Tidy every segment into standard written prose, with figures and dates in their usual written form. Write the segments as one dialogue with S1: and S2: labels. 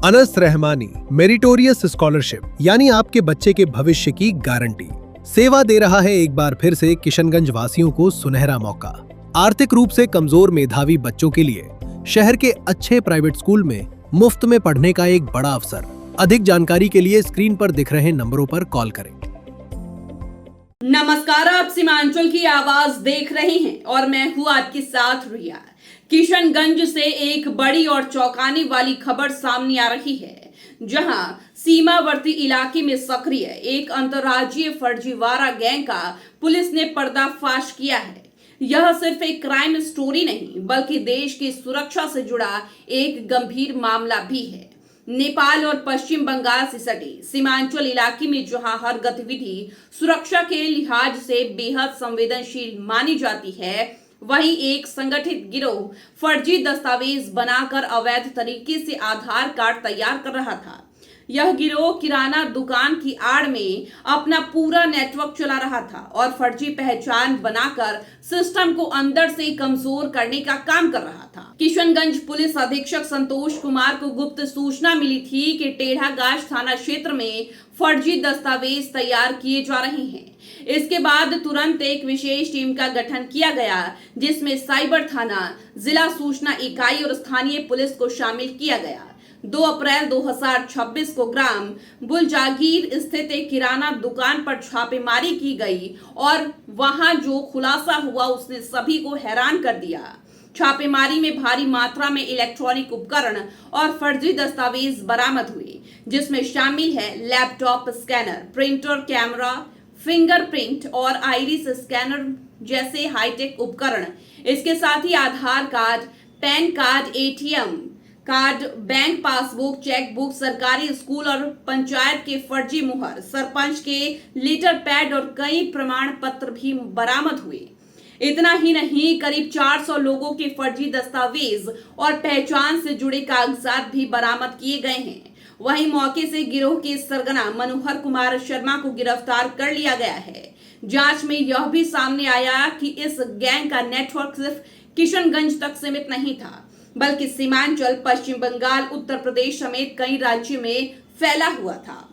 S1: Anas Rahmani meritorious scholarship यानी आपके बच्चे के भविष्य की गारंटी सेवा दे रहा है एक बार फिर से किशनगंज वासियों को सुनहरा मौका। आर्थिक रूप से कमजोर मेधावी बच्चों के लिए शहर के अच्छे प्राइवेट स्कूल में मुफ्त में पढ़ने का एक बड़ा अवसर। अधिक जानकारी के लिए स्क्रीन पर दिख रहे नंबरों पर कॉल करें।
S2: नमस्कार, आप सीमांचल की आवाज देख रहे हैं और मैं हूं आपके साथ रिया। किशनगंज से एक बड़ी और चौंकाने वाली खबर सामने आ रही है, जहां सीमावर्ती इलाके में सक्रिय एक अंतर्राज्यीय फर्जीवाड़ा गैंग का पुलिस ने पर्दाफाश किया है। यह सिर्फ एक क्राइम स्टोरी नहीं, बल्कि देश की सुरक्षा से जुड़ा एक गंभीर मामला भी है। नेपाल और पश्चिम बंगाल से सटे सीमांचल इलाके में जहां हर गतिविधि सुरक्षा के लिहाज से बेहद संवेदनशील मानी जाती है, वहीं एक संगठित गिरोह फर्जी दस्तावेज बनाकर अवैध तरीके से आधार कार्ड तैयार कर रहा था। यह गिरोह किराना दुकान की आड़ में अपना पूरा नेटवर्क चला रहा था और फर्जी पहचान बनाकर सिस्टम को अंदर से कमजोर करने का काम कर रहा था। किशनगंज पुलिस अधीक्षक संतोष कुमार को गुप्त सूचना मिली थी कि टेढ़ागाछ थाना क्षेत्र में फर्जी दस्तावेज तैयार किए जा रहे हैं। इसके बाद तुरंत एक विशेष टीम का गठन किया गया, जिसमें साइबर थाना, जिला सूचना इकाई और स्थानीय पुलिस को शामिल किया गया। 2 अप्रैल 2026 को ग्राम बुलजागीर स्थित एक किराना दुकान पर छापेमारी की गई और वहां जो खुलासा हुआ उसने सभी को हैरान कर दिया। छापेमारी में भारी मात्रा में इलेक्ट्रॉनिक उपकरण और फर्जी दस्तावेज बरामद हुए, जिसमें शामिल है laptop scanner, printer, camera, fingerprint और आइरिस स्कैनर जैसे हाईटेक उपकरण। इसके साथ ही Aadhaar card, PAN card, ATM card, bank passbook, chequebook, सरकारी स्कूल और पंचायत के फर्जी मुहर, सरपंच के लेटर पैड और कई प्रमाण पत्र भी बरामद हुए। इतना ही नहीं, करीब 400 लोगों के फर्जी दस्तावेज और पहचान से जुड़े कागजात भी बरामद किए गए हैं। वहीं मौके से गिरोह के सरगना मनोहर कुमार शर्मा को गिरफ्तार कर लिया गया है। जांच में यह भी सामने आया कि इस गैंग का नेटवर्क सिर्फ किशनगंज तक सीमित नहीं था, बल्कि सीमांचल, पश्चिम बंगाल, उत्तर प्रदेश समेत कई राज्यों में फैला हुआ था।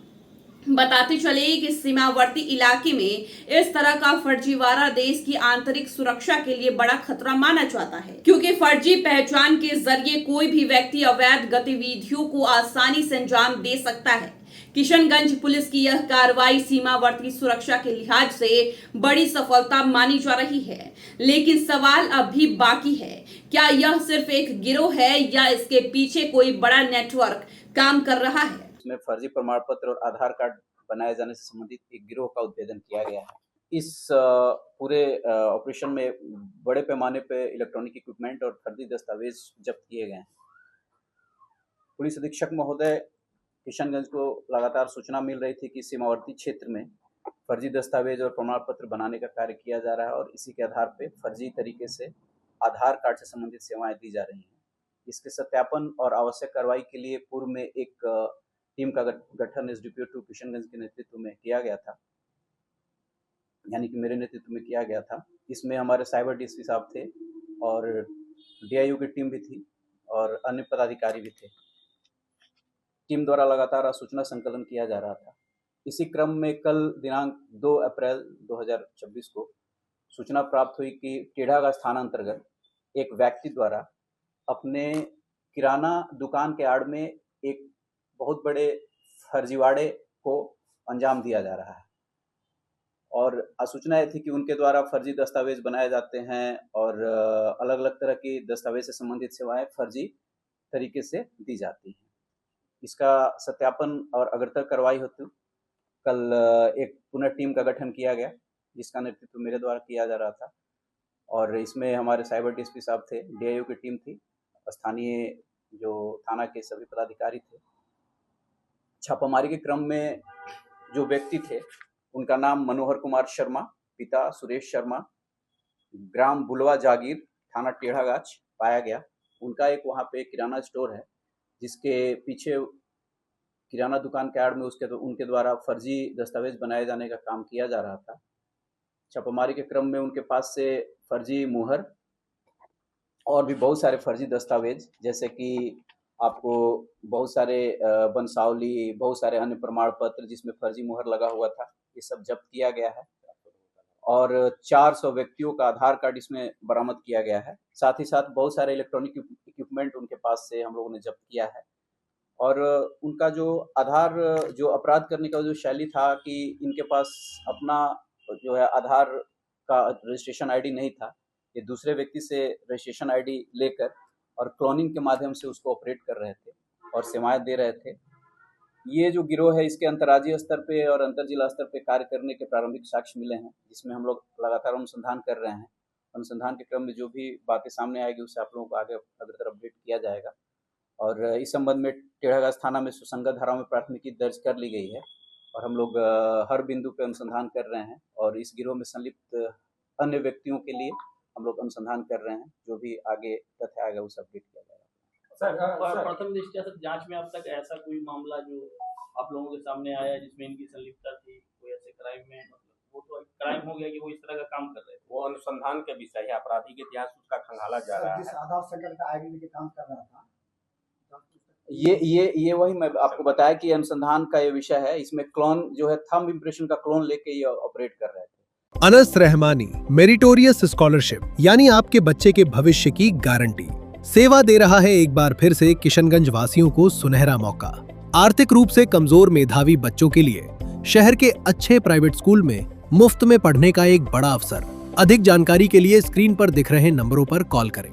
S2: बताते चले कि सीमावर्ती इलाके में इस तरह का फर्जीवाड़ा देश की आंतरिक सुरक्षा के लिए बड़ा खतरा माना जाता है, क्योंकि फर्जी पहचान के जरिए कोई भी व्यक्ति अवैध गतिविधियों को आसानी से अंजाम दे सकता है। किशनगंज पुलिस की यह कार्रवाई सीमावर्ती सुरक्षा के लिहाज से बड़ी सफलता मानी जा रही है, लेकिन सवाल अब भी बाकी है। क्या यह सिर्फ एक गिरोह है या इसके पीछे कोई बड़ा नेटवर्क काम कर रहा है?
S3: में फर्जी प्रमाण पत्र और आधार कार्ड बनाए जाने से संबंधित एक गिरोह का उद्भेदन किया गया है। इस पूरे ऑपरेशन में बड़े पैमाने पे इलेक्ट्रॉनिक इक्विपमेंट और फर्जी दस्तावेज जब्त किए गए हैं। पुलिस अधीक्षक महोदय किशनगंज को लगातार सूचना मिल रही थी कि सीमावर्ती क्षेत्र में फर्जी दस्तावेज और प्रमाण पत्र बनाने का कार्य किया जा रहा है और इसी के आधार पर फर्जी तरीके से आधार कार्ड से संबंधित सेवाएं दी जा रही हैं। इसके सत्यापन और आवश्यक कार्रवाई के लिए पूर्व में एक टीम का गठन एसडीपीओ 2 किशनगंज के नेतृत्व में किया गया था, यानी कि मेरे नेतृत्व में किया गया था। इसमें हमारे साइबर डीएसपी साहब थे और डीआईयू की टीम भी थी और अन्य पदाधिकारी भी थे। टीम द्वारा लगातार सूचना संकलन किया जा रहा था। इसी क्रम में कल दिनांक 2 अप्रैल 2026 को सूचना प्राप्त हुई कि टेढ़ागाछ थाना अंतर्गत एक व्यक्ति द्वारा अपने किराना दुकान के आड़ में एक बहुत बड़े फर्जीवाड़े को अंजाम दिया जा रहा है और सूचना यह थी कि उनके द्वारा फर्जी दस्तावेज बनाए जाते हैं और अलग अलग तरह की दस्तावेज से संबंधित सेवाएं फर्जी तरीके से दी जाती हैं। इसका सत्यापन और अग्रतर कार्रवाई हेतु कल एक पुनः टीम का गठन किया गया, जिसका नेतृत्व मेरे द्वारा किया जा रहा था और इसमें हमारे साइबर डीएसपी साहब थे, डीआईयू की टीम थी, स्थानीय जो थाना के सभी पदाधिकारी थे। छापामारी के क्रम में जो व्यक्ति थे उनका नाम मनोहर कुमार शर्मा, पिता सुरेश शर्मा, ग्राम बुलवा जागीर, थाना टेढ़ागाछ पाया गया। उनका एक वहाँ पे किराना स्टोर है, जिसके पीछे किराना दुकान के आड़ में उनके द्वारा फर्जी दस्तावेज बनाए जाने का काम किया जा रहा था। छापामारी के क्रम में उनके पास से फर्जी मुहर और भी बहुत सारे फर्जी दस्तावेज, जैसे कि आपको बहुत सारे वंशावली, बहुत सारे अन्य प्रमाण पत्र जिसमें फर्जी मुहर लगा हुआ था, ये सब जब्त किया गया है और 400 व्यक्तियों का आधार कार्ड इसमें बरामद किया गया है। साथ ही साथ बहुत सारे इलेक्ट्रॉनिक इक्विपमेंट उनके पास से हम लोगों ने जब्त किया है और उनका जो जो अपराध करने का जो शैली था कि इनके पास अपना जो है आधार का रजिस्ट्रेशन आईडी नहीं था, ये दूसरे व्यक्ति से रजिस्ट्रेशन आईडी लेकर और क्लोनिंग के माध्यम से उसको ऑपरेट कर रहे थे और सेवाएं दे रहे थे। ये जो गिरोह है इसके अंतर्राज्यीय स्तर पे और अंतर जिला स्तर पे कार्य करने के प्रारंभिक साक्ष्य मिले हैं, जिसमें हम लोग लगातार अनुसंधान कर रहे हैं। अनुसंधान के क्रम में जो भी बातें सामने आएगी उससे आप लोगों को आगे अग्रतर अपडेट किया जाएगा और इस संबंध में टेढ़ागाछ थाना में सुसंगत धाराओं में प्राथमिकी दर्ज कर ली गई है और हम लोग हर बिंदु पे अनुसंधान कर रहे हैं और इस गिरोह में संलिप्त अन्य व्यक्तियों के लिए हम लोग अनुसंधान कर रहे हैं। जो भी आगे तथ्य आएगा उसे अपडेट किया जाएगा।
S4: सर, प्रथम दृष्टया सर जांच में अब तक ऐसा कोई मामला जो आप लोगों के सामने आया जिसमें इनकी संलिप्तता थी, कोई ऐसे क्राइम में, मतलब वो तो क्राइम हो गया कि वो इस तरह का काम कर रहे थे,
S5: वो अनुसंधान के विषय है, आपराधिक के इतिहास उसका खंगाला जा रहा है।
S6: आधार संकट का आईडी लेके काम कर रहा था,
S3: ये वही मैं आपको बताया कि अनुसंधान का ये विषय है। इसमें क्लोन जो है थंब इम्प्रेशन का क्लोन लेके ये ऑपरेट कर रहे थे।
S1: अनस रहमानी मेरिटोरियस स्कॉलरशिप यानी आपके बच्चे के भविष्य की गारंटी सेवा दे रहा है एक बार फिर से किशनगंज वासियों को सुनहरा मौका। आर्थिक रूप से कमजोर मेधावी बच्चों के लिए शहर के अच्छे प्राइवेट स्कूल में मुफ्त में पढ़ने का एक बड़ा अवसर। अधिक जानकारी के लिए स्क्रीन पर दिख रहे नंबरों पर कॉल करें।